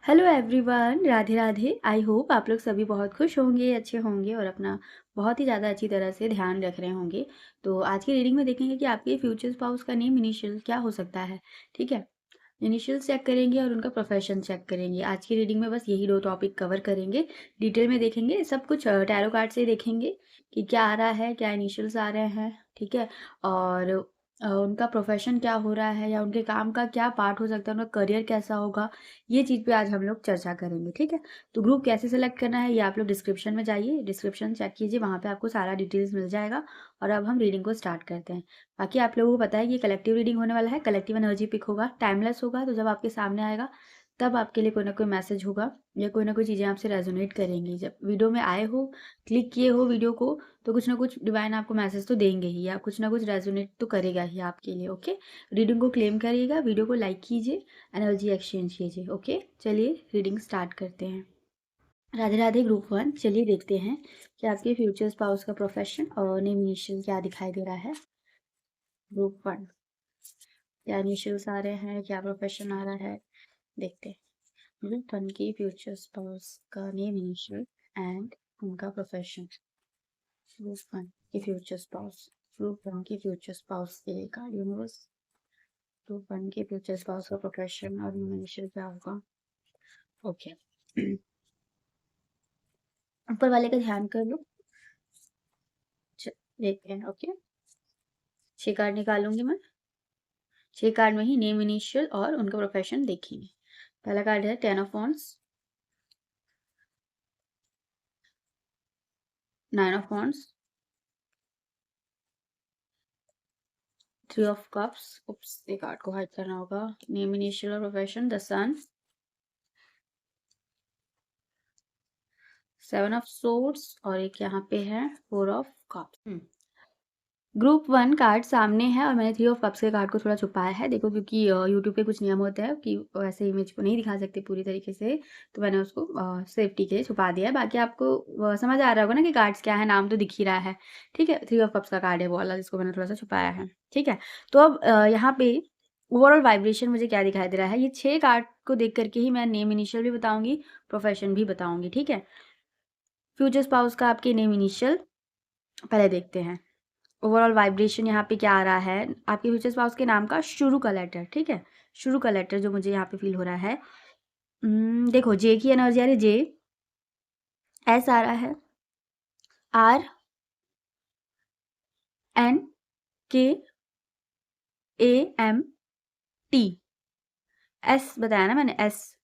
Hello everyone, Radhe Radhe. I hope आप लोग सभी बहुत खुश होंगे, अच्छे होंगे और अपना बहुत ही ज़्यादा अच्छी तरह से ध्यान रख रहे होंगे। तो आज की रीडिंग में देखेंगे कि आपके फ्यूचर स्पाउस का नेम इनिशियल क्या हो सकता है। ठीक है, इनिशियल्स चेक करेंगे और उनका प्रोफेशन चेक करेंगे। आज की रीडिंग में बस यही दो टॉपिक कवर करेंगे। डिटेल में देखेंगे सब कुछ, टैरो कार्ड से देखेंगे कि क्या आ रहा है, क्या इनिशियल्स आ रहे हैं। ठीक है, और उनका प्रोफेशन क्या हो रहा है या उनके काम का क्या पार्ट हो सकता है, उनका करियर कैसा होगा, ये चीज़ पे आज हम लोग चर्चा करेंगे। ठीक है, तो ग्रुप कैसे सेलेक्ट करना है ये आप लोग डिस्क्रिप्शन में जाइए, डिस्क्रिप्शन चेक कीजिए, वहाँ पे आपको सारा डिटेल्स मिल जाएगा। और अब हम रीडिंग को स्टार्ट करते हैं। बाकी आप लोगों को पता है ये कलेक्टिव रीडिंग होने वाला है, कलेक्टिव एनर्जी पिक होगा, टाइमलेस होगा। तो जब आपके सामने आएगा तब आपके लिए कोई ना कोई मैसेज होगा या कोई ना कोई चीज़ें आपसे रेजोनेट करेंगी। जब वीडियो में आए हो, क्लिक किए हो वीडियो को, तो कुछ ना कुछ डिवाइन आपको मैसेज तो देंगे ही या कुछ ना कुछ रेजोनेट तो करेगा ही आपके लिए। ओके, रीडिंग को क्लेम करिएगा, वीडियो को लाइक कीजिए, एनर्जी एक्सचेंज कीजिए। ओके, चलिए रीडिंग स्टार्ट करते हैं। Radhe Radhe group one. चलिए देखते हैं कि आपके फ्यूचर स्पाउस का प्रोफेशन और नेम इनिशियल क्या दिखाई दे रहा है। ग्रुप वन, क्या इनिशियल्स आ रहे हैं, क्या प्रोफेशन आ रहा है, देखते हैं। ग्रुप वन की फ्यूचर स्पाउस का नेम इनिशियल एंड उनका प्रोफेशन। ग्रुप वन की फ्यूचर स्पाउस, ग्रुप वन की फ्यूचर स्पाउस के लिए कार्ड यूनिवर्स। ग्रुप वन के फ्यूचर स्पाउस का प्रोफेशन और नेम इनिशियल क्या होगा। ओके, ऊपर वाले का ध्यान कर लो। देखते हैं। ओके, 6 कार्ड निकालूंगी मैं। 6 कार्ड में ही नेम इनिशियल और उनका प्रोफेशन देखेंगे। पहला कार्ड है 10 of wands, 9 of wands, 3 of cups. Oops, एक कार्ड को हाइड करना होगा। नेम इनिशियल और profession the sun, 7 of swords और एक यहाँ पे है 4 of cups. Group one card सामने है और मैंने 3 ऑफ कप्स के कार्ड को थोड़ा छुपाया है। देखो, क्योंकि यूट्यूब पे कुछ नियम होता है कि वैसे इमेज को नहीं दिखा सकते पूरी तरीके से, तो मैंने उसको सेफ्टी के लिए छुपा दिया है। बाकी आपको समझ आ रहा होगा ना कि कार्ड्स क्या है, नाम तो दिख ही रहा है। ठीक है, 3 ऑफ कप्स का कार्ड है वो वाला जिसको मैंने थोड़ा सा छुपाया है। ठीक है, तो अब यहाँ पे ओवरऑल वाइब्रेशन मुझे क्या दिखाई दे रहा है, ये 6 कार्ड को देख करके ही मैं नेम इनिशियल भी बताऊंगी, प्रोफेशन भी बताऊंगी। ठीक है, फ्यूचर स्पाउस का आपके नेम इनिशियल पहले देखते हैं। ओवरऑल वाइब्रेशन यहाँ पे क्या आ रहा है, आपके फ्यूचर स्पाउस के नाम का शुरू का लेटर। ठीक है, शुरू का लेटर जो मुझे यहाँ पे फील हो रहा है। देखो, जे की एनर्जी आ रही है, जे, एस आ रहा है, आर, एन, के, ए, एम, टी, एस बताया ना मैंने, एस।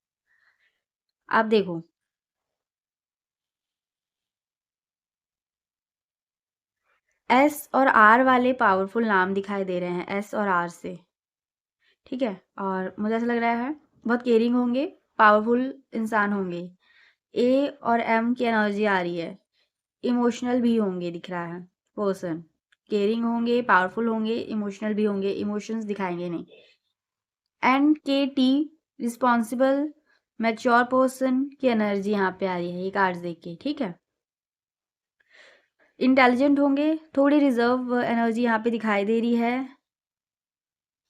आप देखो, एस और आर वाले पावरफुल नाम दिखाई दे रहे हैं, एस और आर से। ठीक है, और मुझे ऐसा लग रहा है बहुत केयरिंग होंगे, पावरफुल इंसान होंगे। ए और एम की एनर्जी आ रही है, इमोशनल भी होंगे दिख रहा है पर्सन। केयरिंग होंगे, पावरफुल होंगे, इमोशनल भी होंगे, इमोशंस दिखाएंगे नहीं। एन के टी, रिस्पॉन्सिबल, मैच्योर पर्सन की एनर्जी यहाँ पे आ रही है ये कार्ड्स देख के। ठीक है, इंटेलिजेंट होंगे, थोड़ी रिजर्व एनर्जी यहाँ पे दिखाई दे रही है।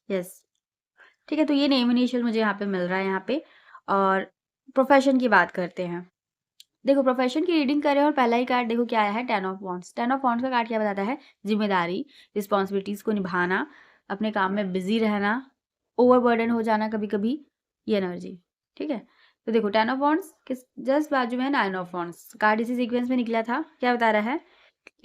यस, ठीक है, तो ये नेम इनिशियल मुझे यहाँ पे मिल रहा है यहाँ पे। और प्रोफेशन की बात करते हैं। देखो, प्रोफेशन की रीडिंग करें और पहला ही कार्ड देखो क्या आया है, 10 ऑफ वॉन्ड्स। 10 ऑफ वॉन्ड्स का कार्ड क्या बताता है, जिम्मेदारी, रिस्पॉन्सिबिलिटीज को निभाना, अपने काम में बिजी रहना, ओवरबर्डन हो जाना कभी कभी, ये एनर्जी। ठीक है, तो देखो 10 ऑफ वॉन्ड्स के जस्ट बाजू में है 9 ऑफ वॉन्ड्स। कार्ड इसी सीक्वेंस में निकला था। क्या बता रहा है,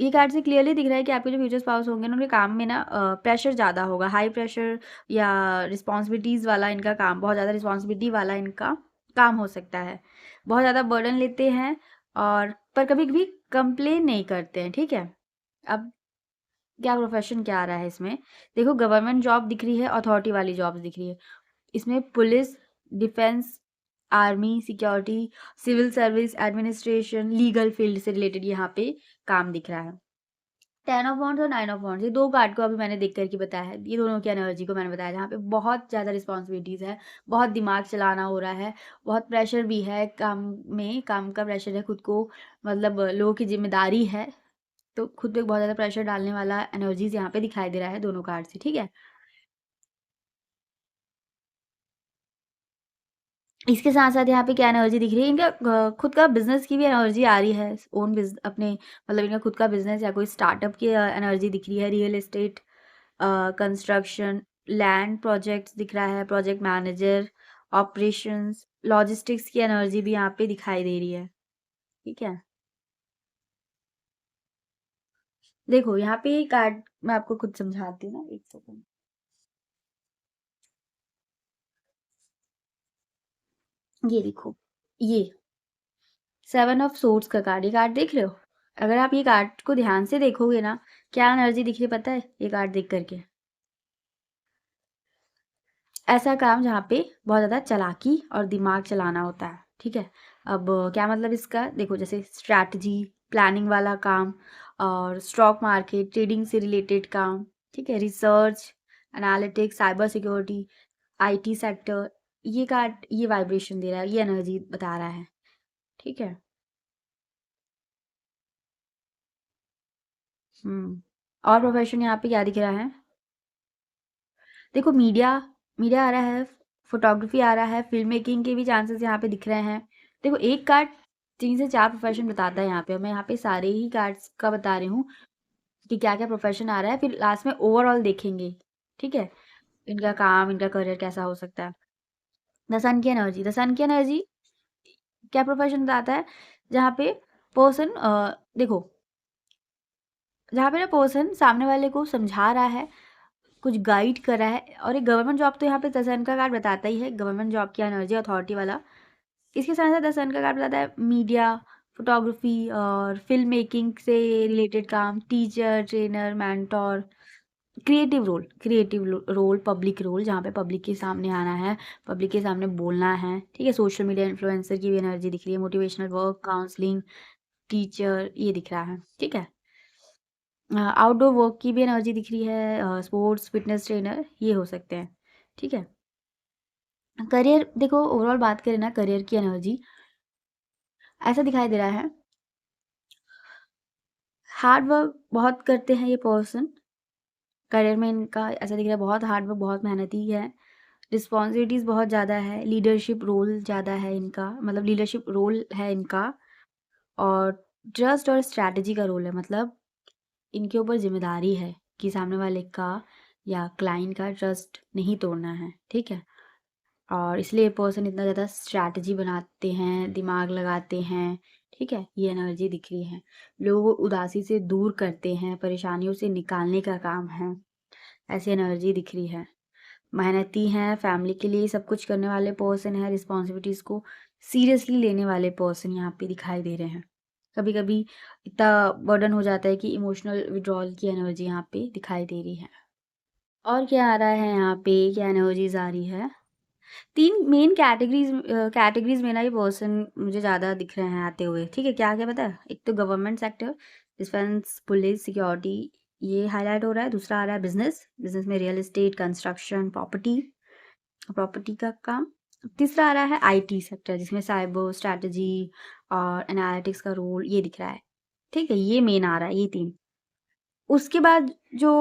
ये कार्ड से क्लियरली दिख रहा है कि आपके जो फ्यूचर स्पाउस होंगे ना, उनके काम में ना प्रेशर ज़्यादा होगा, हाई प्रेशर या रिस्पॉन्सिबिलिटीज़ वाला इनका काम, बहुत ज़्यादा रिस्पॉन्सिबिलिटी वाला इनका काम हो सकता है। बहुत ज़्यादा बर्डन लेते हैं और पर कभी कभी कंप्लेन नहीं करते हैं। ठीक है, अब क्या प्रोफेशन क्या आ रहा है इसमें, देखो गवर्नमेंट जॉब दिख रही है, अथॉरिटी वाली जॉब दिख रही है। इसमें police, defence, army, security, civil service, administration, legal field से रिलेटेड यहाँ पे काम दिख रहा है। 10 ऑफ वॉन्ड्स और 9 ऑफ वॉन्ड्स, ये दो कार्ड को अभी मैंने देख करके बताया है, ये दोनों की एनर्जी को मैंने बताया जहाँ पे बहुत ज़्यादा रिस्पॉन्सिबिलिटीज़ है, बहुत दिमाग चलाना हो रहा है, बहुत प्रेशर भी है काम में, काम का प्रेशर है, खुद को मतलब लोगों की जिम्मेदारी है, तो खुद पे बहुत ज़्यादा प्रेशर डालने वाला एनर्जीज यहाँ पे दिखाई दे रहा है दोनों कार्ड से। ठीक है, इसके साथ-साथ यहाँ पे क्या एनर्जी दिख रही है, इनका खुद का बिज़नेस की भी एनर्जी आ रही है। ओन अपने मतलब इनका खुद का बिज़नेस या कोई स्टार्टअप की एनर्जी दिख रही है। Real estate, construction, land projects दिख रहा है, प्रोजेक्ट मैनेजर, ऑपरेशंस, लॉजिस्टिक्स की एनर्जी भी यहाँ पे दिखाई दे रही है। ठीक है? देखो यहाँ पे कार्ड मैं आपको खुद समझाती हूँ ना, 1 सेकंड। ये देखो, ये 7 ऑफ सोर्ड्स का कार्ड, ये कार्ड देख रहे हो? अगर आप ये कार्ड को ध्यान से देखोगे ना, क्या एनर्जी दिख रही है पता है? ये कार्ड देख कर के। ऐसा काम जहाँ पे बहुत ज़्यादा चालाकी और दिमाग चलाना होता है, ठीक है? अब क्या मतलब इसका? देखो जैसे स्ट्रैटेजी, प्लानिंग वाला काम और स्टॉक मार्केट, ट्रेडिंग से रिलेटेड काम, ठीक है? Research, analytics, cyber security, IT sector, ये कार्ड ये वाइब्रेशन दे रहा है, ये एनर्जी बता रहा है, ठीक है? और प्रोफेशन यहाँ पे क्या दिख रहा है? देखो मीडिया मीडिया आ रहा है, फोटोग्राफी आ रहा है, फिल्म मेकिंग के भी चांसेस यहाँ पे दिख रहे हैं। देखो एक कार्ड 3 से 4 प्रोफेशन बताता है यहाँ पे, और मैं यहाँ पे सारे ही कार्ड्स का बता रही हूँ कि क्या-क्या प्रोफेशन आ रहा है, फिर लास्ट में ओवरऑल देखेंगे, ठीक है? इनका काम, इनका करियर कैसा हो सकता है। द सन की एनर्जी क्या प्रोफेशन बताता है? जहाँ पे पर्सन देखो, जहाँ पे ना पर्सन सामने वाले को समझा रहा है, कुछ गाइड कर रहा है, और एक गवर्नमेंट जॉब तो यहाँ पे द सन का कार्ड बताता ही है, गवर्नमेंट जॉब की एनर्जी, अथॉरिटी वाला। इसके साथ-साथ द सन का कार्ड बताता है मीडिया, फोटोग्राफी और फ़िल्म मेकिंग से रिलेटेड काम, teacher, trainer, mentor, creative role, public role, जहाँ पे पब्लिक के सामने आना है, पब्लिक के सामने बोलना है, ठीक है? सोशल मीडिया इन्फ्लुएंसर की भी एनर्जी दिख रही है, मोटिवेशनल वर्क, काउंसलिंग, टीचर, ये दिख रहा है, ठीक है? आउटडोर वर्क की भी एनर्जी दिख रही है, स्पोर्ट्स, फिटनेस ट्रेनर, ये हो सकते हैं, ठीक है? करियर देखो, ओवरऑल बात करें ना करियर की एनर्जी, ऐसा दिखाई दे रहा है, हार्ड वर्क बहुत करते हैं ये पर्सन, करियर में इनका ऐसा दिख रहा है, बहुत हार्ड वर्क, बहुत मेहनती है, रिस्पॉन्सिबिलिटीज़ बहुत ज़्यादा है, लीडरशिप रोल ज़्यादा है इनका, मतलब लीडरशिप रोल है इनका, और ट्रस्ट और स्ट्रैटेजी का रोल है, मतलब इनके ऊपर ज़िम्मेदारी है कि सामने वाले का या क्लाइंट का ट्रस्ट नहीं तोड़ना है, ठीक है? और इसलिए पर्सन इतना ज़्यादा स्ट्रैटेजी बनाते हैं, दिमाग लगाते हैं, ठीक है? ये एनर्जी दिख रही है। लोगों को उदासी से दूर करते हैं, परेशानियों से निकालने का काम है, ऐसी एनर्जी दिख रही है। मेहनती हैं, फैमिली के लिए सब कुछ करने वाले पर्सन हैं, रिस्पॉन्सिबिलिटीज़ को सीरियसली लेने वाले पर्सन यहाँ पे दिखाई दे रहे हैं। कभी-कभी इतना बर्डन हो जाता है कि इमोशनल विथड्रॉल की एनर्जी यहाँ पे दिखाई दे रही है। और क्या आ रहा है यहाँ पे, क्या एनर्जीज़ आ रही है? 3 मेन कैटेगरीज़ में ना ये पर्सन मुझे ज़्यादा दिख रहे हैं आते हुए, ठीक है? क्या-क्या पता है? एक तो government sector, defence, police, security, ये हाइलाइट हो रहा है। दूसरा आ रहा है बिज़नेस, बिज़नेस में रियल एस्टेट, कंस्ट्रक्शन, प्रॉपर्टी का काम। तीसरा आ रहा है आईटी सेक्टर, जिसमें साइबर, स्ट्रैटेजी और एनालिटिक्स का रोल, ये दिख रहा है, ठीक है? ये मेन आ रहा है, ये 3। उसके बाद जो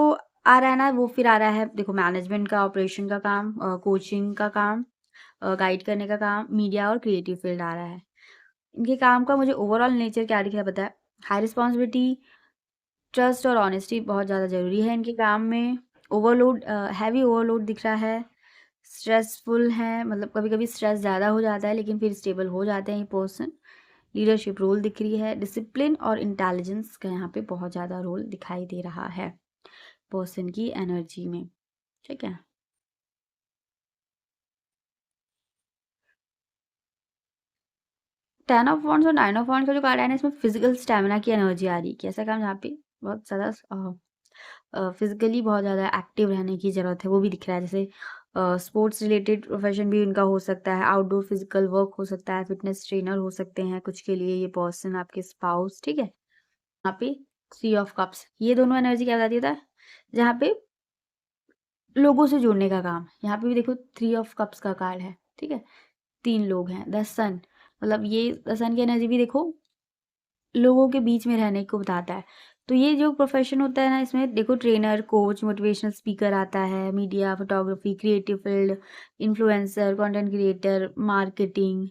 आ रहा है ना, वो फिर आ रहा है, देखो मैनेजमेंट का, ऑपरेशन का काम, कोचिंग का काम, गाइड करने का काम, मीडिया और क्रिएटिव फील्ड आ रहा है। इनके काम का मुझे ओवरऑल नेचर क्या दिख रहा है पता है? हाई रिस्पॉन्सिबिलिटी, ट्रस्ट और ऑनेस्टी बहुत ज़्यादा ज़रूरी है इनके काम में। ओवरलोड, हैवी ओवरलोड दिख रहा है। स्ट्रेसफुल है, मतलब कभी-कभी स्ट्रेस ज़्यादा हो जाता है, लेकिन फिर स्टेबल हो जाते हैं ये पर्सन। लीडरशिप रोल दिख रही है। डिसिप्लिन और इंटेलिजेंस का यहाँ पे बहुत ज़्यादा रोल दिखाई दे रहा है पर्सन की एनर्जी में, ठीक है? 10 ऑफ वांड्स और 9 ऑफ वांड्स का जो कार्ड है ना, इसमें फिजिकल स्टैमिना की एनर्जी आ रही है कि ऐसा काम जहाँ पे बहुत ज़्यादा फिजिकली बहुत ज़्यादा एक्टिव रहने की ज़रूरत है, वो भी दिख रहा है। जैसे स्पोर्ट्स रिलेटेड प्रोफेशन भी इनका हो सकता है, आउटडोर फिजिकल वर्क हो सकता है, फिटनेस ट्रेनर हो सकते हैं कुछ के लिए ये पर्सन, आपके स्पाउस, ठीक है? यहाँ पे 3 ऑफ कप्स, ये दोनों एनर्जी क्या बताती है? जहाँ पे लोगों से जुड़ने का काम, यहाँ पे भी देखो 3 ऑफ कप्स का कार्ड है, ठीक है? 3 लोग हैं, द सन, मतलब ये द सन की एनर्जी भी देखो लोगों के बीच में रहने को बताता है। तो ये जो प्रोफेशन होता है ना, इसमें देखो ट्रेनर, कोच, मोटिवेशनल स्पीकर आता है, media, photography, creative field, influencer, content creator, marketing,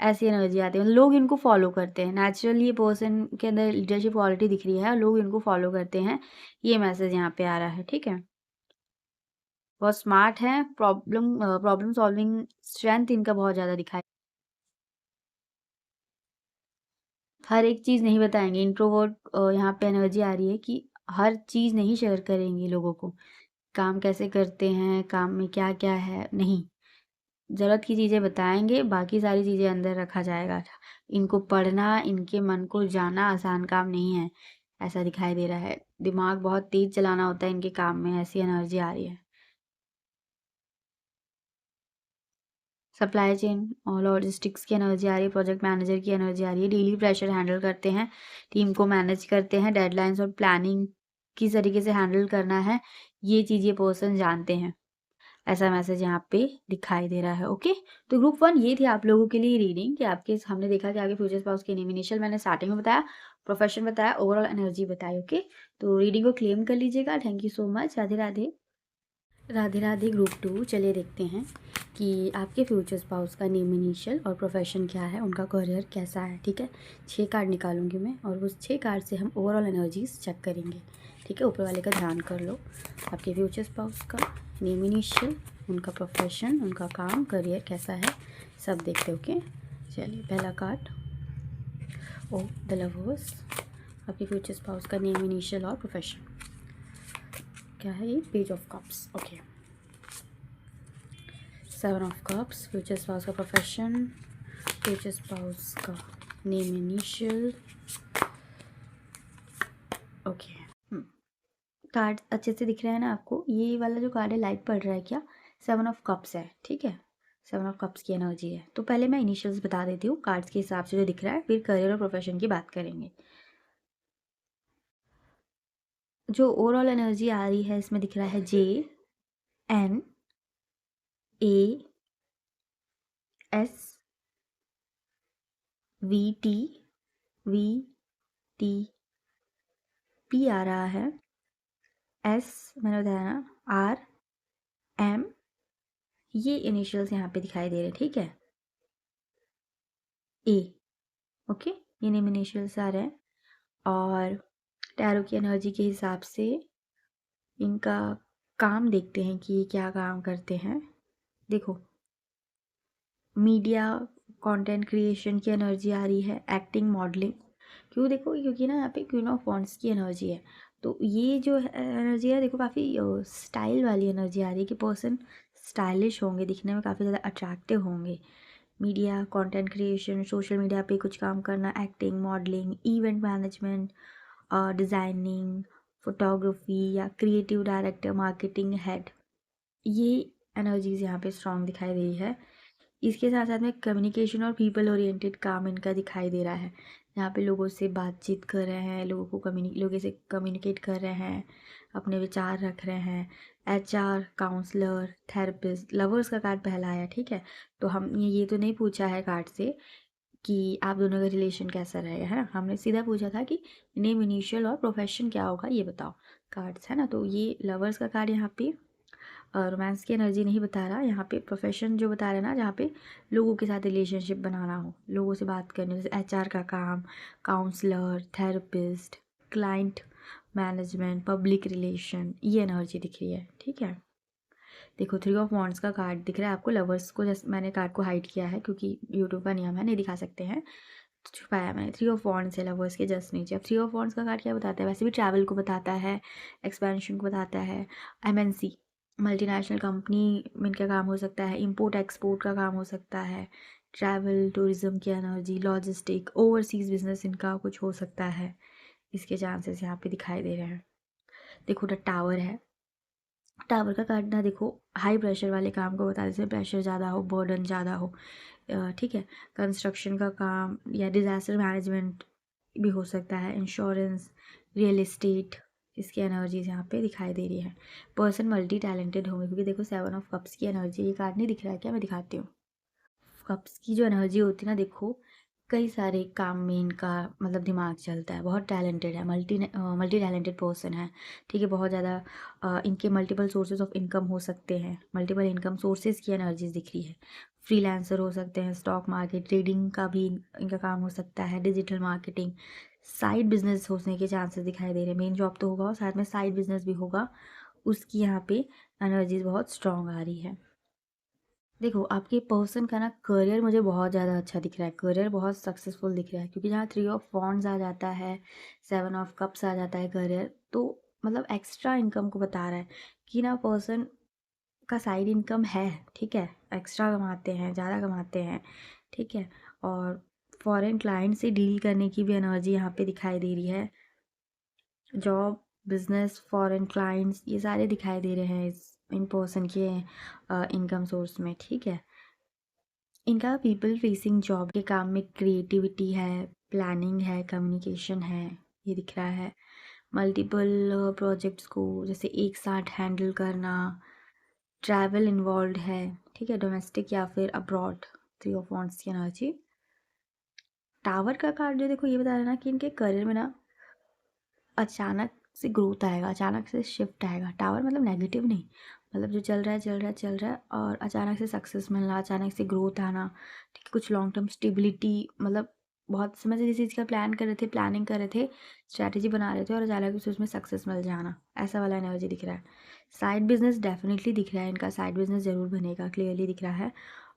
ऐसी एनर्जी आती है। लोग इनको फॉलो करते हैं, नेचुरली ये पर्सन के अंदर लीडरशिप क्वालिटी दिख रही है और लोग इनको फॉलो करते हैं। ये मैसेज यहाँ पे आ रहा है, ठीक है। बहुत स्मार्ट है, प्रॉब्लम सॉल्विंग स्ट्रेंथ इनका बहुत ज़्यादा दिखाई। हर एक चीज़ नहीं बताएंगे, इंट्रोवर्ट यहाँ पे एनर्जी आ रही है कि हर चीज़ नहीं शेयर करेंगे लोगों को। काम कैसे करते हैं, काम में क्या क्या है, नहीं, ज़रूरत की चीज़ें बताएंगे, बाकी सारी चीज़ें अंदर रखा जाएगा। इनको पढ़ना, इनके मन को जाना आसान काम नहीं है, ऐसा दिखाई दे रहा है। दिमाग बहुत तेज चलाना होता है इनके काम में, ऐसी एनर्जी आ रही है। सप्लाई चेन और लॉजिस्टिक्स की एनर्जी आ रही है, प्रोजेक्ट मैनेजर की एनर्जी आ रही है। डेली प्रेशर हैंडल करते हैं, टीम को मैनेज करते हैं, डेडलाइंस और प्लानिंग किस तरीके से हैंडल करना है, ये चीज़ ये पर्सन जानते हैं। ऐसा मैसेज यहाँ पे दिखाई दे रहा है। ओके, तो ग्रुप 1 ये थी आप लोगों के लिए रीडिंग कि आपके, हमने देखा कि आपके फ्यूचर स्पाउस के नेम इनिशियल मैंने स्टार्टिंग में बताया, प्रोफेशन बताया, ओवरऑल एनर्जी बताई। ओके, तो रीडिंग को क्लेम कर लीजिएगा। Thank you so much. Radhe Radhe. Radhe Radhe. Group 2 चलिए देखते हैं कि आपके फ्यूचर स्पाउस का नेम इनिशियल और प्रोफेशन क्या है, उनका करियर कैसा है। ठीक है, 6 कार्ड निकालूंगी मैं और उस 6 कार्ड से हम ओवरऑल एनर्जीज चेक करेंगे। ठीक है, ऊपर वाले का ध्यान कर लो। आपके फ्यूचर स्पाउस का नेम इनिशियल, उनका प्रोफेशन, उनका काम, करियर कैसा है, सब देखते। ओके, चलिए पहला कार्ड, ओ द लवर्स। आपके फ्यूचर स्पाउस का नेम इनिशियल और प्रोफेशन क्या है, ये page of cups. Okay, 7 of cups, future spouse का प्रोफेशन, फ्यूचर स्पाउस का नेम इनिशियल। ओके, कार्ड अच्छे से दिख रहे हैं ना आपको। ये वाला जो कार्ड है लाइट पड़ रहा है क्या, 7 ऑफ कप्स है। ठीक है, 7 ऑफ कप्स की एनर्जी है। तो पहले मैं इनिशियल्स बता देती हूँ कार्ड्स के हिसाब से जो दिख रहा है, फिर करियर और प्रोफेशन की बात करेंगे। जो ओवरऑल एनर्जी आ रही है इसमें दिख रहा है JNASVTVTP आ रहा है, S मैंने बताया ना, RM, ये इनिशियल्स यहाँ पे दिखाई दे रहे हैं। ठीक है, A। ओके, ये नेम इनिशियल्स आ रहे हैं। और टैरो की एनर्जी के हिसाब से इनका काम देखते हैं कि ये क्या काम करते हैं। देखो, मीडिया, कंटेंट क्रिएशन की एनर्जी आ रही है, एक्टिंग, मॉडलिंग। क्यों, देखो क्योंकि ना यहाँ पे क्वीन ऑफ वॉन्ड्स की एनर्जी है। तो ये जो एनर्जी है देखो, काफ़ी स्टाइल वाली एनर्जी आ रही है कि पर्सन स्टाइलिश होंगे, दिखने में काफ़ी ज़्यादा अट्रैक्टिव होंगे। Media, content creation, social media पे कुछ काम करना, acting, modelling, event management, designing, photography या क्रिएटिव डायरेक्टर, मार्केटिंग हेड, ये एनर्जीज यहाँ पे स्ट्रॉन्ग दिखाई दे रही है। इसके साथ साथ में कम्युनिकेशन और पीपल ओरिएंटेड काम इनका दिखाई दे रहा है। यहाँ पे लोगों से बातचीत कर रहे हैं, लोगों से कम्युनिकेट कर रहे हैं, अपने विचार रख रहे हैं। HR, काउंसलर, थेरेपिस्ट, लवर्स का कार्ड पहला आया। ठीक है, तो हम ये तो नहीं पूछा है कार्ड से कि आप दोनों का रिलेशन कैसा रहेगा, है ना। हमने सीधा पूछा था कि नेम इनिशियल और प्रोफेशन क्या होगा, ये बताओ। कार्ड्स है ना, तो ये लवर्स का कार्ड यहाँ पे रोमांस की एनर्जी नहीं बता रहा। यहाँ पे प्रोफेशन जो बता रहे हैं ना, जहाँ पे लोगों के साथ रिलेशनशिप बनाना हो, लोगों से बात करने, जैसे HR का काम, counsellor, therapist, client management, public relation, ये एनर्जी दिख रही है। ठीक है, देखो 3 ऑफ वॉन्ड्स का कार्ड दिख रहा है आपको। लवर्स को जैसे मैंने कार्ड को हाइड किया है क्योंकि यूट्यूब का नियम है, नहीं दिखा सकते हैं, तो छुपाया मैंने। 3 ऑफ वॉन्ड्स है लवर्स के जस्ट नीचे। अब 3 ऑफ वॉन्ड्स का कार्ड क्या बताता है, वैसे भी ट्रैवल को बताता है, एक्सपेंशन को बताता है, MNC मल्टीनेशनल कंपनी में इनका काम हो सकता है, इंपोर्ट एक्सपोर्ट का काम हो सकता है, ट्रैवल टूरिज्म की एनर्जी, लॉजिस्टिक, ओवरसीज बिजनेस इनका कुछ हो सकता है। इसके चांसेस यहाँ पे दिखाई दे रहे हैं। देखो द टावर है, टावर का कार्ड ना देखो हाई प्रेशर वाले काम को बता देते हैं, प्रेशर ज़्यादा हो, बर्डन ज़्यादा हो। ठीक है, कंस्ट्रक्शन का काम या डिज़ास्टर मैनेजमेंट भी हो सकता है, इंश्योरेंस, रियल एस्टेट, इसकी एनर्जीज यहाँ पे दिखाई दे रही है। पर्सन मल्टी टैलेंटेड होंगे क्योंकि देखो 7 ऑफ कप्स की एनर्जी, ये कार्ड नहीं दिख रहा है क्या, मैं दिखाती हूँ। कप्स की जो एनर्जी होती है ना, देखो कई सारे काम में इनका मतलब दिमाग चलता है, बहुत टैलेंटेड है, मल्टी टैलेंटेड पर्सन है, ठीक है। बहुत ज़्यादा इनके मल्टीपल सोर्सेज ऑफ इनकम हो सकते हैं, मल्टीपल इनकम सोर्सेज की एनर्जीज दिख रही है। फ्रीलांसर हो सकते हैं, स्टॉक मार्केट ट्रेडिंग का भी इनका काम हो सकता है, डिजिटल मार्केटिंग, साइड बिजनेस होने के चांसेस दिखाई दे रहे हैं। मेन जॉब तो होगा और साथ में साइड बिजनेस भी होगा, उसकी यहाँ पे एनर्जीज बहुत स्ट्रांग आ रही है। देखो, आपके पर्सन का ना करियर मुझे बहुत ज़्यादा अच्छा दिख रहा है, करियर बहुत सक्सेसफुल दिख रहा है, क्योंकि जहाँ 3 ऑफ वॉन्ड्स आ जाता है, 7 ऑफ कप्स आ जाता है करियर, तो मतलब एक्स्ट्रा इनकम को बता रहा है कि ना पर्सन का साइड इनकम है, ठीक है। एक्स्ट्रा कमाते हैं, ज़्यादा कमाते हैं, ठीक है। और फॉरेन क्लाइंट से डील करने की भी एनर्जी यहाँ पे दिखाई दे रही है। जॉब, बिजनेस, फॉरेन क्लाइंट्स, ये सारे दिखाई दे रहे हैं इस इन पर्सन के इनकम सोर्स में, ठीक है। इनका पीपल फेसिंग जॉब के काम में क्रिएटिविटी है, प्लानिंग है, कम्युनिकेशन है, ये दिख रहा है। मल्टीपल प्रोजेक्ट्स को जैसे एक साथ हैंडल करना, ट्रैवल इन्वॉल्व है, ठीक है, डोमेस्टिक या फिर अब्रॉड। 3 ऑफ वॉन्ड्स की एनर्जी। टावर का कार्ड जो देखो ये बता रहा है ना कि इनके करियर में ना अचानक से ग्रोथ आएगा, अचानक से शिफ्ट आएगा। टावर मतलब नेगेटिव नहीं, मतलब जो चल रहा है चल रहा है चल रहा है और अचानक से सक्सेस मिलना, अचानक से ग्रोथ आना, ठीक है। कुछ लॉन्ग टर्म स्टेबिलिटी, मतलब बहुत समय से किसी चीज़ का प्लान कर रहे थे, प्लानिंग कर रहे थे, स्ट्रैटेजी बना रहे थे और अचानक से उसमें सक्सेस मिल जाना, ऐसा वाला एनर्जी दिख रहा है। साइड बिजनेस डेफिनेटली दिख रहा है, इनका साइड बिजनेस ज़रूर बनेगा, क्लियरली दिख रहा है।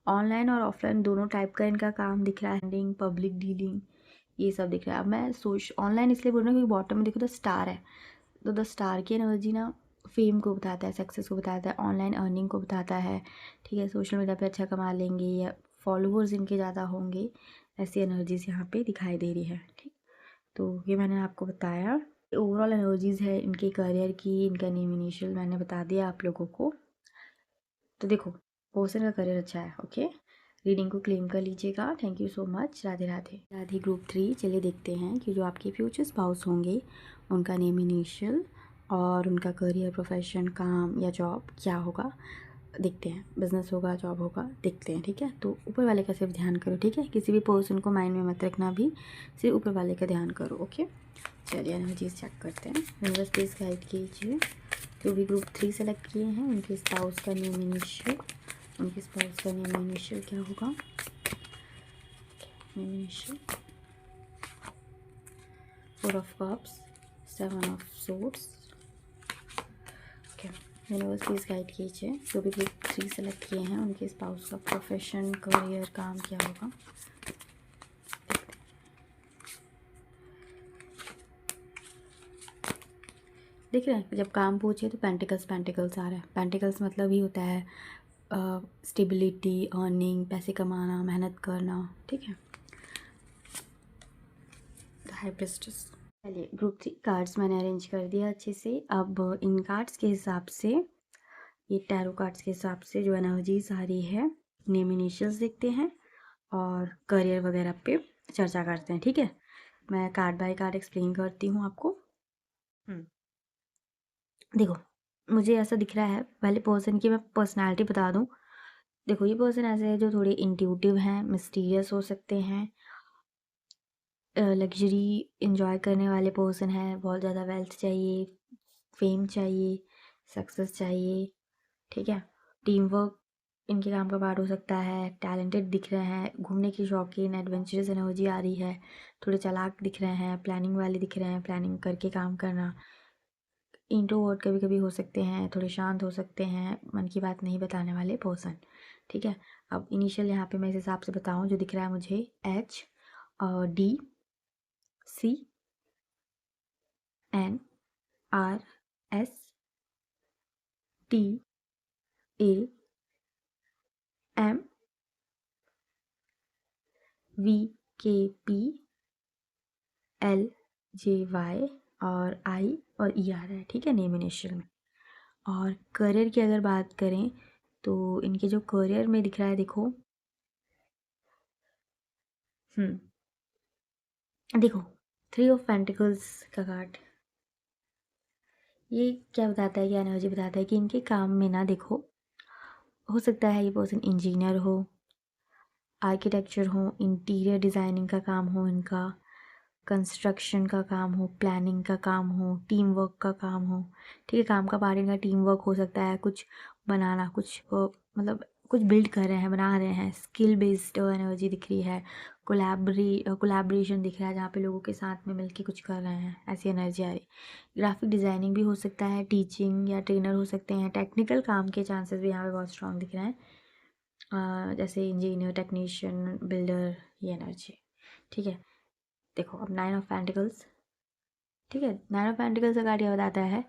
ऑनलाइन और ऑफलाइन दोनों टाइप का इनका काम दिख रहा है, पब्लिक डीलिंग, ये सब दिख रहा है। अब मैं सोच ऑनलाइन इसलिए बोल रही हूँ क्योंकि बॉटम में देखो द स्टार है, तो द स्टार की एनर्जी ना फेम को बताता है, सक्सेस को बताता है, ऑनलाइन अर्निंग को बताता है, ठीक है। सोशल मीडिया पे अच्छा कमा लेंगे या फॉलोअर्स इनके ज़्यादा होंगे, ऐसी एनर्जीज यहाँ पे दिखाई दे रही है, ठीक। तो ये मैंने आपको बताया, ओवरऑल एनर्जीज है इनके करियर की। इनका नेम इनिशियल मैंने बता दिया आप लोगों को। तो देखो, पर्सन का करियर अच्छा है, ओके। रीडिंग को क्लेम कर लीजिएगा। Thank you so much. Radhe Radhe. Radhe group 3। चलिए देखते हैं कि जो आपके फ्यूचर स्पाउस होंगे उनका नेम इनिशियल और उनका करियर, प्रोफेशन, काम या जॉब क्या होगा, देखते हैं। बिजनेस होगा, जॉब होगा, देखते हैं, ठीक है। तो ऊपर वाले का सिर्फ ध्यान करो, ठीक है। किसी भी पर्सन को माइंड में मत रखना भी, सिर्फ ऊपर वाले का ध्यान करो, ओके। चलिए एनर्जीज चेक करते हैं। यूनिवर्स प्लीज गाइड कीजिए। जो भी ग्रुप 3 सेलेक्ट किए हैं उनके स्पाउस का नेम इनिशियल, उनके स्पाउस का नेम इनिशियल क्या होगा, name initial. 4 of cups, 7 of swords, okay. Universe please guide कीजिए। जो भी ग्रुप 3 सेलेक्ट किए हैं उनके स्पाउस का प्रोफेशन, करियर, काम क्या होगा। देख रहे हैं, जब काम पूछे तो पेंटिकल्स पेंटिकल्स आ रहा है। पेंटिकल्स मतलब ही होता है स्टेबिलिटी, अर्निंग, पैसे कमाना, मेहनत करना, ठीक है। High priestess. चलिए ग्रुप 3 कार्ड्स मैंने अरेंज कर दिया अच्छे से। अब इन कार्ड्स के हिसाब से, ये टैरो कार्ड्स के हिसाब से जो एनर्जीज आ रही है, नेम इनिशियल्स देखते हैं और करियर वगैरह पे चर्चा करते हैं, ठीक है। मैं कार्ड बाय कार्ड एक्सप्लेन करती हूँ आपको। देखो, मुझे ऐसा दिख रहा है, पहले पर्सन की मैं पर्सनालिटी बता दूँ। देखो, ये पर्सन ऐसे है जो थोड़े इंट्यूटिव हैं, मिस्टीरियस हो सकते हैं, लग्जरी इंजॉय करने वाले पर्सन हैं, बहुत ज़्यादा वेल्थ चाहिए, फेम चाहिए, सक्सेस चाहिए, ठीक है। टीम वर्क इनके काम का पार्ट हो सकता है। टैलेंटेड दिख रहे हैं, घूमने की शौकीन, एडवेंचरस एनर्जी आ रही है, थोड़े चालाक दिख रहे हैं, प्लानिंग वाले दिख रहे हैं, प्लानिंग करके काम करना। इंट्रोवर्ट कभी कभी हो सकते हैं, थोड़े शांत हो सकते हैं, मन की बात नहीं बताने वाले पर्सन, ठीक है। अब इनिशियल यहाँ पे मैं इस हिसाब से बताऊँ जो दिख रहा है मुझे, HDCAMVKPLJY और I और E आ रहा है, ठीक है, नेम इनिशियल में। और करियर की अगर बात करें तो इनके जो करियर में दिख रहा है, देखो, देखो 3 ऑफ पेंटिकल्स का कार्ड, ये क्या बताता है, क्या एनर्जी बताता है कि इनके काम में ना, देखो, हो सकता है ये पर्सन इंजीनियर हो, आर्किटेक्चर हो, इंटीरियर डिज़ाइनिंग का काम हो इनका, कंस्ट्रक्शन का काम हो, प्लानिंग का काम हो, टीम वर्क का काम हो। ठीक है, काम का पार्ट इनका टीम वर्क हो सकता है, कुछ बनाना, कुछ मतलब कुछ बिल्ड कर रहे हैं, बना रहे हैं। स्किल बेस्ड एनर्जी दिख रही है, कोलैबोरेशन दिख रहा है जहाँ पे लोगों के साथ में मिलके कुछ कर रहे हैं, ऐसी एनर्जी आ रही है। ग्राफिक डिज़ाइनिंग भी हो सकता है, टीचिंग या ट्रेनर हो सकते हैं, टेक्निकल काम के चांसेस भी यहाँ पे बहुत स्ट्रांग दिख रहे हैं। जैसे इंजीनियर, टेक्नीशियन, बिल्डर, ये एनर्जी। ठीक है, देखो अब 9 ऑफ पेंटिकल्स। ठीक है, 9 ऑफ पेंटिकल्स का कार्ड क्या बताता है?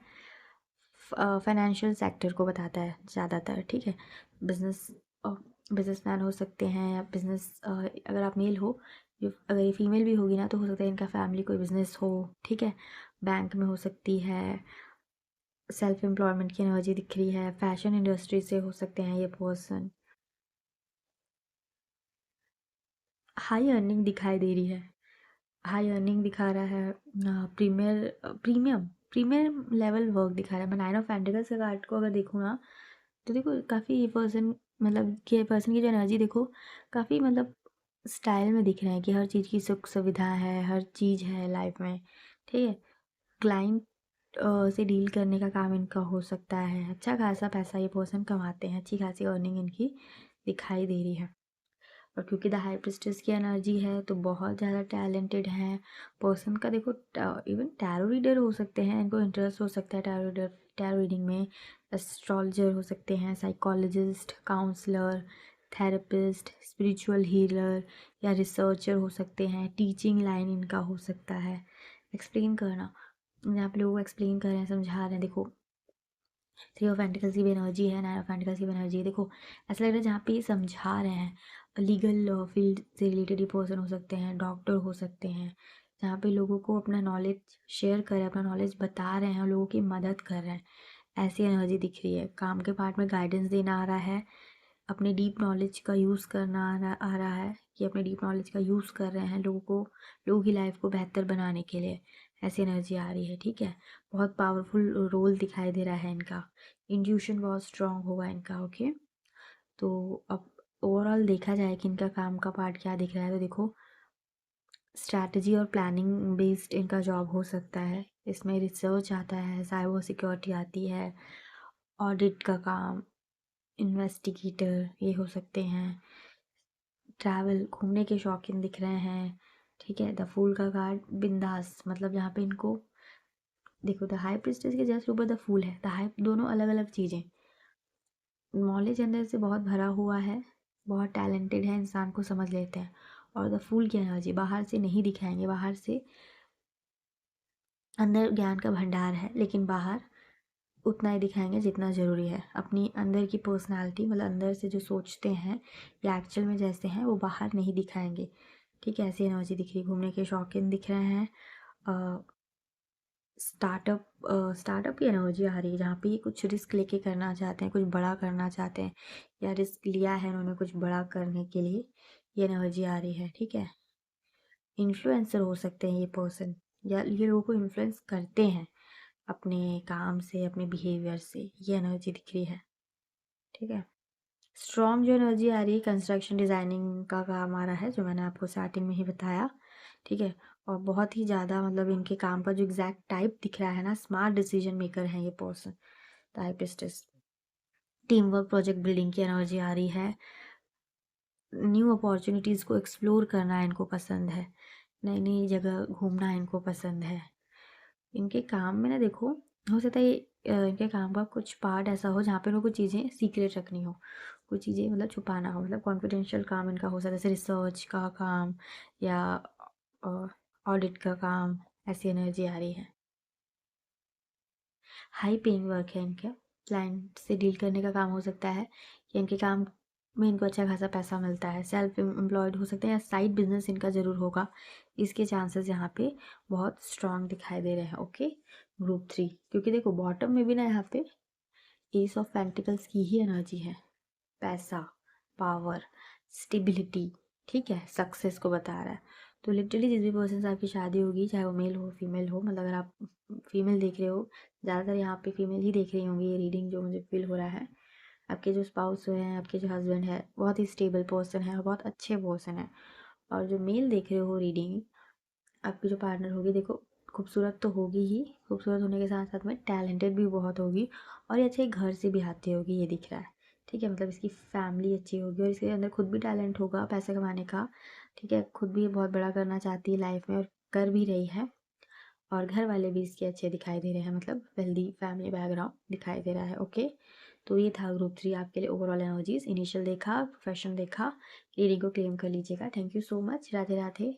फाइनेंशियल सेक्टर को बताता है ज़्यादातर। ठीक है, बिजनेस बिजनेसमैन हो सकते हैं, या बिजनेस अगर आप मेल हो, अगर ये फीमेल भी होगी ना तो हो सकता है इनका फैमिली कोई बिजनेस हो। ठीक है, बैंक में हो सकती है, सेल्फ एम्प्लॉयमेंट की एनर्जी दिख रही है, फैशन इंडस्ट्री से हो सकते हैं ये पर्सन। हाई अर्निंग दिखाई दे रही है, हाई अर्निंग दिखा रहा है, प्रीमियम लेवल वर्क दिखा रहा है। मैं 9 ऑफ पेंटिकल्स के कार्ड को अगर देखूँ ना तो देखो काफ़ी ये पर्सन, मतलब कि पर्सन की जो एनर्जी देखो काफ़ी मतलब स्टाइल में दिख रहे हैं कि हर चीज़ की सुख सुविधा है, हर चीज़ है लाइफ में। ठीक है, क्लाइंट से डील करने का काम इनका हो सकता है, अच्छा खासा पैसा ये पर्सन कमाते हैं, अच्छी खासी अर्निंग इनकी दिखाई दे रही है। और क्योंकि द हाई प्रिस्टेस की एनर्जी है तो बहुत ज़्यादा टैलेंटेड हैं पर्सन का। देखो इवन टैरो रीडर हो सकते हैं, इनको इंटरेस्ट हो सकता है टैरो रीडिंग में। एस्ट्रोलॉजर हो सकते हैं, psychologist, counsellor, therapist, spiritual healer या रिसर्चर हो सकते हैं। टीचिंग लाइन इनका हो सकता है, एक्सप्लेन करना, यहाँ पे लोगों को एक्सप्लेन कर रहे हैं, समझा रहे हैं। देखो 3 ऑफ पेंटिकल्स की भी एनर्जी है, 9 ऑफ पेंटिकल्स की भी एनर्जी है। देखो ऐसा लग रहा है जहाँ पे ये समझा रहे हैं, लीगल फील्ड से रिलेटेड ही पर्सन हो सकते हैं, डॉक्टर हो सकते हैं, जहाँ पे लोगों को अपना नॉलेज शेयर कर रहे हैं, अपना नॉलेज बता रहे हैं और लोगों की मदद कर रहे हैं, ऐसी एनर्जी दिख रही है। काम के पार्ट में गाइडेंस देना आ रहा है, अपने डीप नॉलेज का यूज़ करना आ रहा है कि अपने डीप नॉलेज का यूज़ कर रहे हैं लोगों की लाइफ को बेहतर बनाने के लिए, ऐसी एनर्जी आ रही है। ठीक है, बहुत पावरफुल रोल दिखाई दे रहा है इनका, इंट्यूशन बहुत स्ट्रांग होगा इनका। ओके, तो अब ओवरऑल देखा जाए कि इनका काम का पार्ट क्या दिख रहा है, तो देखो स्ट्रैटेजी और प्लानिंग बेस्ड इनका जॉब हो सकता है, इसमें रिसर्च आता है, साइबर सिक्योरिटी आती है, ऑडिट का काम, इन्वेस्टिगेटर ये हो सकते हैं, ट्रैवल घूमने के शौकीन दिख रहे हैं। ठीक है, द फूल का कार्ड बिंदास, मतलब यहाँ पे इनको देखो द हाई प्रिस्टेस के जस्ट ऊपर द फूल है, द हाई दोनों अलग अलग चीज़ें। नॉलेज अंदर से बहुत भरा हुआ है, बहुत टैलेंटेड है, इंसान को समझ लेते हैं। और द फूल की एनर्जी बाहर से नहीं दिखाएंगे, बाहर से अंदर ज्ञान का भंडार है लेकिन बाहर उतना ही दिखाएंगे जितना ज़रूरी है। अपनी अंदर की पर्सनालिटी, मतलब अंदर से जो सोचते हैं या एक्चुअल में जैसे हैं वो बाहर नहीं दिखाएंगे। ठीक है, ऐसी एनर्जी दिख रही है। घूमने के शौकीन दिख रहे हैं, स्टार्टअप की एनर्जी आ रही है जहाँ पे ये कुछ रिस्क लेके करना चाहते हैं, कुछ बड़ा करना चाहते हैं या रिस्क लिया है उन्होंने कुछ बड़ा करने के लिए, ये एनर्जी आ रही है। ठीक है, इन्फ्लुएंसर हो सकते हैं ये पर्सन, या ये लोगों को इन्फ्लुएंस करते हैं अपने काम से, अपने बिहेवियर से, ये एनर्जी दिख रही है। ठीक है, स्ट्रॉन्ग जो एनर्जी आ रही है कंस्ट्रक्शन डिज़ाइनिंग का काम आ रहा है, जो मैंने आपको स्टार्टिंग में ही बताया। ठीक है, और बहुत ही ज़्यादा मतलब इनके काम का जो एग्जैक्ट टाइप दिख रहा है ना, स्मार्ट डिसीजन मेकर हैं ये person, the high priestess. Team work, project building की एनर्जी आ रही है, न्यू अपॉर्चुनिटीज़ को एक्सप्लोर करना इनको पसंद है, नई नई जगह घूमना इनको पसंद है। इनके काम में ना देखो हो सकता है इनके काम का कुछ पार्ट ऐसा हो जहाँ पे उनको कुछ चीज़ें सीक्रेट रखनी हो, कुछ चीज़ें मतलब छुपाना हो, मतलब कॉन्फिडेंशियल काम इनका हो सकता है, जैसे रिसर्च का काम या ऑडिट का काम, ऐसी एनर्जी आ रही है। हाई पेइंग वर्क है इनका, क्लाइंट से डील करने का काम हो सकता है कि इनके काम में इनको अच्छा खासा पैसा मिलता है, सेल्फ एम्प्लॉयड हो सकते हैं या साइड बिजनेस इनका ज़रूर होगा, इसके चांसेस यहाँ पे बहुत स्ट्रांग दिखाई दे रहे हैं। ओके, ग्रुप 3, क्योंकि देखो बॉटम में भी ना यहाँ पे एस ऑफ पेंटिकल्स की ही एनर्जी है, पैसा, पावर, स्टेबिलिटी, ठीक है, सक्सेस को बता रहा है। तो लिटरली जिस भी पर्सन से आपकी शादी होगी, चाहे वो मेल हो फीमेल हो, मतलब अगर आप फीमेल देख रहे हो, ज़्यादातर यहाँ पे फीमेल ही देख रही होंगी ये रीडिंग जो मुझे फील हो रहा है, आपके जो स्पाउस हैं, आपके जो हस्बैंड है, बहुत ही स्टेबल पर्सन है और बहुत अच्छे पर्सन है। और जो मेल देख रहे हो रीडिंग, आपकी जो पार्टनर होगी, देखो खूबसूरत तो होगी ही, खूबसूरत होने के साथ साथ में टैलेंटेड भी बहुत होगी और ये अच्छे घर से भी आती होगी, ये दिख रहा है। ठीक है, मतलब इसकी फैमिली अच्छी होगी और इसके अंदर खुद भी टैलेंट होगा पैसे कमाने का। ठीक है, खुद भी ये बहुत बड़ा करना चाहती है लाइफ में और कर भी रही है। और घर वाले भी इसके अच्छे दिखाई दे रहे हैं, मतलब वेल्दी फैमिली बैकग्राउंड दिखाई दे रहा है। ओके, तो ये था ग्रुप 3 आपके लिए ओवरऑल एनर्जीज। इनिशियल देखा, प्रोफेशन देखा, रीडिंग को क्लेम कर लीजिएगा। Thank you so much. Radhe Radhe.